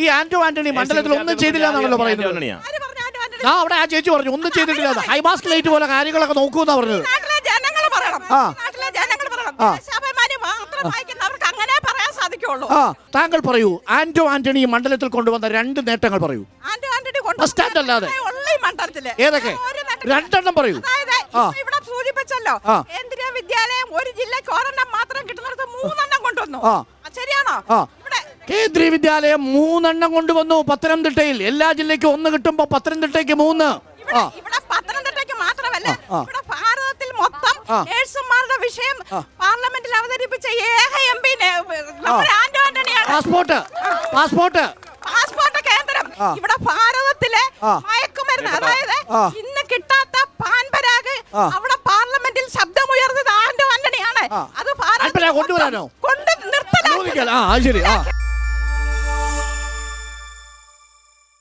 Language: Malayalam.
ഈ ആന്റോ ആന്റണി മണ്ഡലത്തിൽ ഒന്നും ചെയ്തില്ല എന്നാണല്ലോ പറയുന്നത്. ആ അവിടെ ആ ചേച്ചി പറഞ്ഞു ഒന്നും ചെയ്തിട്ടില്ല, ഹൈമാസ്റ്റ് ലൈറ്റ് പോലെ കാര്യങ്ങളൊക്കെ നോക്കൂന്നാ പറഞ്ഞത്. താങ്കൾ പറയൂ, ആന്റോ ആന്റണി മണ്ഡലത്തിൽ കൊണ്ടുവന്ന 2 നേട്ടങ്ങൾ പറയൂ. സ്റ്റാൻഡ് അല്ലാതെ ഏതൊക്കെ 2 പറയൂ. ഇവിടെ സൂചിപ്പിച്ചല്ലോ, കേന്ദ്രീയ വിദ്യാലയം ഒരു ജില്ലക്ക് 1 മാത്രം കിട്ടുന്നിടത്ത് 3 കൊണ്ടുവന്നു. ശരിയാണോ? കേന്ദ്രീയ വിദ്യാലയം 3 കൊണ്ടുവന്നു പത്തനംതിട്ടയിൽ. എല്ലാ ജില്ലയ്ക്കും 1 കിട്ടുമ്പോ പത്തനംതിട്ടയ്ക്ക് 3. ഇവിടെ പത്തനംതിട്ടയ്ക്ക് മാത്രമല്ല, ഇവിടെ ഭാരതത്തിൽ മൊത്തം നേഴ്സുമാരുടെ വിഷയം പാർലമെന്റിൽ അവതരിപ്പിച്ച ഏക MP ആന്റോ ആന്റണിയാണ്. പാസ്പോർട്ട് കേന്ദ്രം ഇവിടെ ഭാരതത്തിലെ മയക്കുമരുന്ന്, അതായത് ഇന്ന് കിട്ടാത്ത പാൻപരാഗ് അവിടെ പാർലമെന്റിൽ ശബ്ദമുയർന്നത് ആന്റോ ആന്റണിയാണ്. അത് കൊണ്ടുവരാനോ കൊണ്ട് നിർത്തലാക്കി.